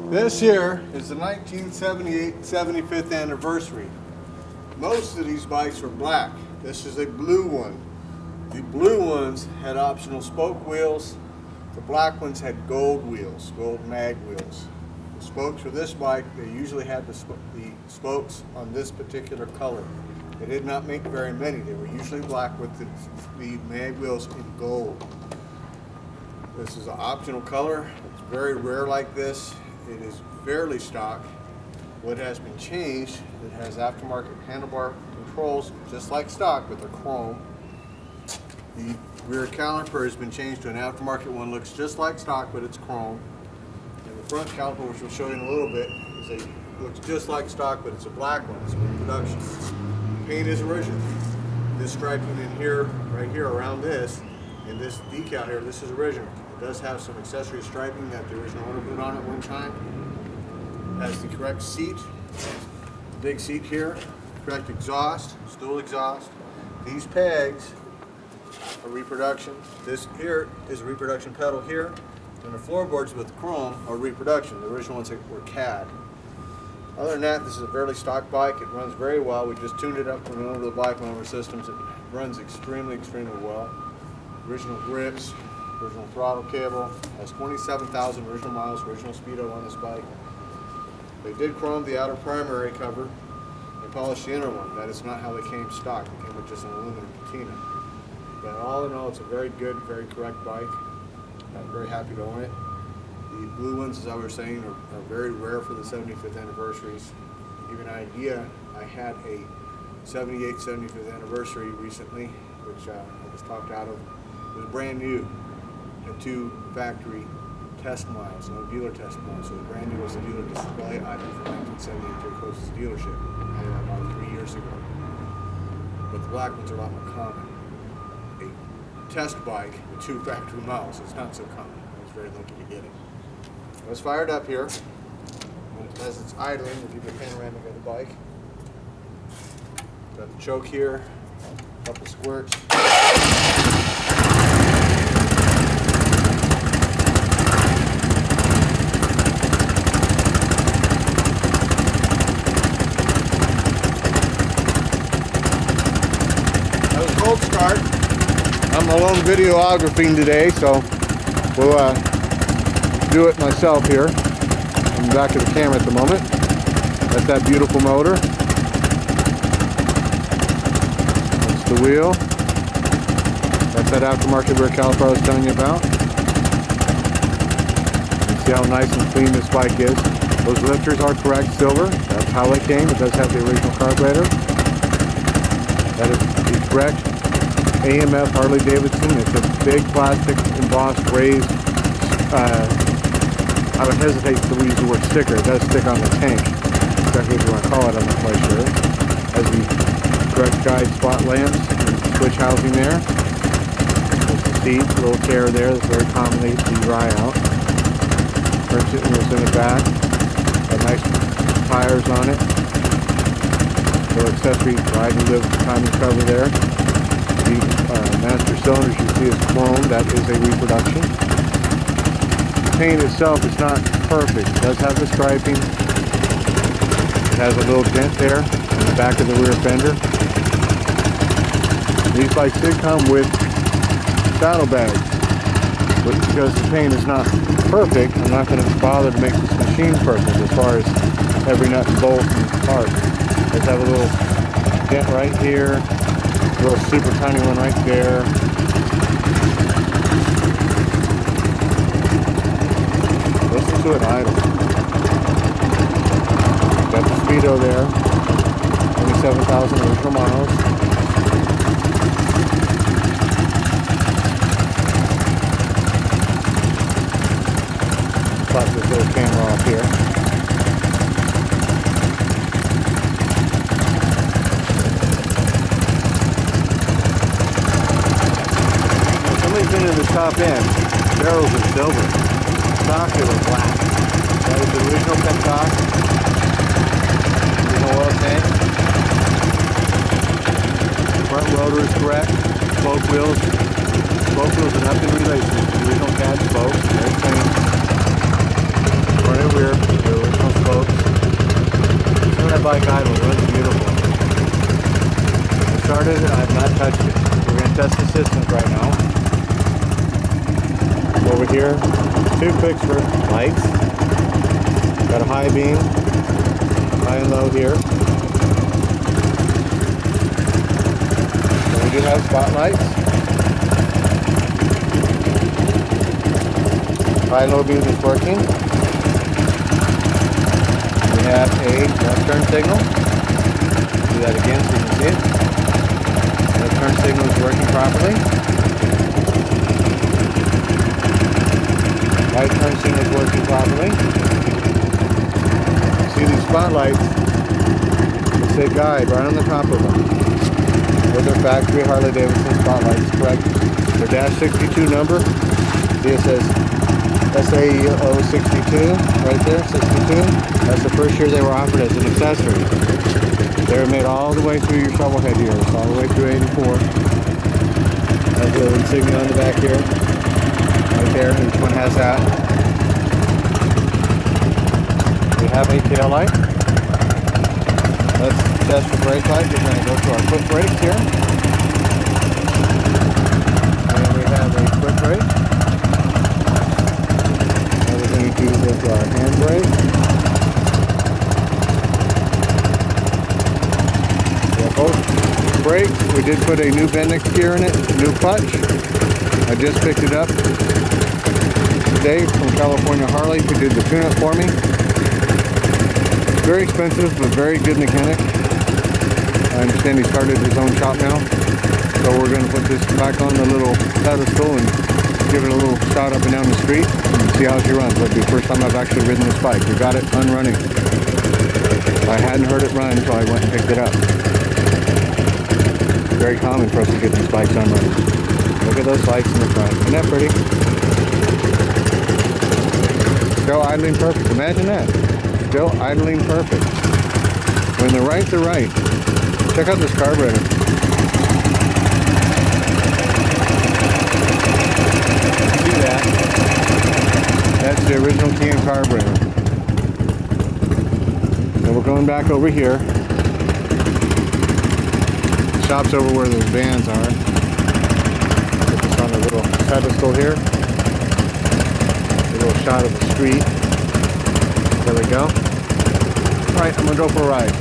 This here is the 1978 75th anniversary. Most of these bikes were black. This is a blue one. The blue ones had optional spoke wheels. The black ones had gold wheels, gold mag wheels. The spokes for this bike, they usually had the spokes on this particular color. They did not make very many. They were usually black with the mag wheels in gold. This is an optional color. It's very rare like this. It is fairly stock. What has been changed, it has aftermarket handlebar controls, just like stock, but they're chrome. The rear caliper has been changed to an aftermarket one, looks just like stock, but it's chrome. And the front caliper, which we'll show you in a little bit, looks just like stock, but it's a black one. It's a reproduction. Paint is original. This striping in here, right here around this, and this decal here, this is original. It does have some accessory striping that the original owner put on at one time. It has the correct seat, the big seat here, correct exhaust, stool exhaust. These pegs are reproduction. This here is a reproduction pedal here, and the floorboards with chrome are reproduction. The original ones were CAD. Other than that, this is a fairly stock bike. It runs very well. We just tuned it up from one of the bike over systems. It runs extremely well. Original grips, original throttle cable, has 27,000 original miles, original speedo on this bike. They did chrome the outer primary cover and polish the inner one. That is not how they came stock. They came with just an aluminum patina. But all in all, it's a very good, very correct bike. I'm very happy to own it. The blue ones, as I was saying, are very rare for the 75th anniversaries. To give you an idea, I had a 78 75th anniversary recently, which I was talked out of. It was brand new. Had 2 factory test miles, no dealer test miles. So the brand new was a dealer display item from 1978 to a closest dealership. I had that about 3 years ago. But the black ones are a lot more common. A test bike with 2 factory miles is not so common. I was very lucky to get it. It's fired up here. As it's idling, we'll give you a panoramic of the bike. Got the choke here, a couple squirts. That was a cold start. I'm alone videographing today, so we'll do it myself here. I'm back to the camera at the moment. That's that beautiful motor. That's the wheel. That's that aftermarket rear caliper I was telling you about. You see how nice and clean this bike is. Those lifters are correct silver. That's how it came. It does have the original carburetor. That is the correct AMF Harley Davidson. It's a big plastic embossed raised I would hesitate to use the word sticker. It does stick on the tank. Exactly what you want to call it, I'm not quite sure. Has the correct guide spot lamps and switch housing there. There's the seat, a little tear there that's very common. They see dry out. Purchase it was in the back. Got nice tires on it. Little accessory ride and live timing cover there. The master cylinders you see is chrome. That is a reproduction. Paint itself is not perfect. It does have the striping. It has a little dent there in the back of the rear fender. These bikes did come with saddlebags, but because the paint is not perfect, I'm not going to bother to make this machine perfect as far as every nut and bolt and part. It does have a little dent right here, a little super tiny one right there. Listen to it idle. Got the speedo there. 27,000 original miles. Pop this little camera off here. Now, somebody's been in the top end. Barrels are silver. Stock, they were black. That is the original penstock. Original oil tank. Front rotor is correct. Spoke wheels. Spoke wheels are nothing related to the original CAD spoke. Very clean. Front and rear. here. 2 quick lights. Got a high beam, high and low here. And we do have spotlights. High and low beam is working. We have a left turn signal. Do that again so you can see it. Left turn signal is working properly. Right turn signal is working properly. See these spotlights? They say guide right on the top of them. Those are factory Harley Davidson spotlights, correct? Their dash 62 number. See it says SAO62 right there, 62. That's the first year they were offered as an accessory. They were made all the way through your shovelhead years, all the way through 84. There's a little insignia on the back here. Right there, each one has that. We have a tail light. Let's test the brake light. We're going to go to our quick brakes here. And we have a quick brake. Now we're going to go to our hand brake. We have both brakes. We did put a new Bendix gear in it, new clutch. I just picked it up today from California Harley, who did the tune-up for me. Very expensive, but very good mechanic. I understand he started his own shop now. So we're going to put this back on the little pedestal and give it a little shot up and down the street and see how she runs. That'll be the first time I've actually ridden this bike. We got it unrunning. I hadn't heard it run, so I went and picked it up. Very common for us to get these bikes unrunning. Look at those lights in the front. Isn't that pretty? Still idling perfect. Imagine that. Still idling perfect. When they're right, they're right. Check out this carburetor. See that? That's the original Can carburetor. So we're going back over here. The shop's over where those vans are. Put this on a little pedestal here. A little shot of the street. There we go. Alright, I'm going to go for a ride.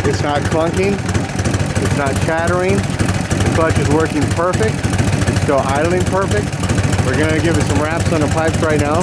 It's not clunking, it's not chattering, the clutch is working perfect, it's still idling perfect. We're going to give it some wraps on the pipes right now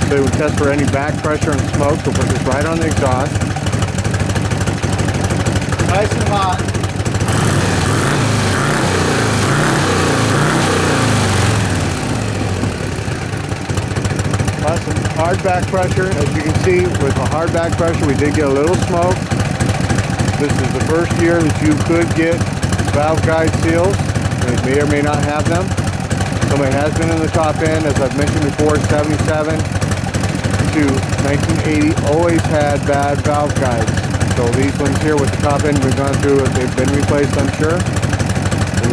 so we test for any back pressure and smoke. We'll put this right on the exhaust. Nice and hot. Some hard back pressure. As you can see, with the hard back pressure, we did get a little smoke. This is the first year that you could get valve guide seals. They may or may not have them. Somebody has been in the top end, as I've mentioned before, 77 to 1980 always had bad valve guides. So these ones here with the top end we've gone through, they've been replaced, I'm sure.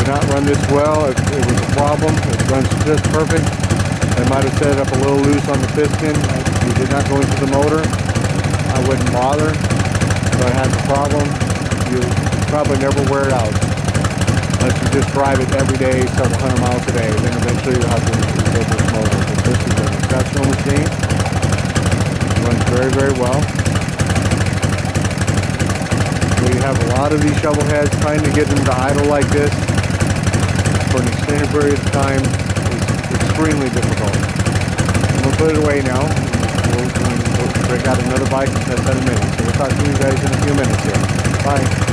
would not run this well if it was a problem. It runs just perfect. I might have set it up a little loose on the piston. We did not go into the motor. I wouldn't bother. If I had the problem, you'll probably never wear it out. Unless you just drive it every day, several hundred miles a day. Then eventually you'll have to replace this motor. But this is an exceptional machine. It runs very, very well. We have a lot of these shovel heads. Trying to get them to idle like this for an extended period of time is extremely difficult. I'm going to put it away now. We'll break out another bike and test that in a minute. So we'll talk to you guys in a few minutes here. Bye.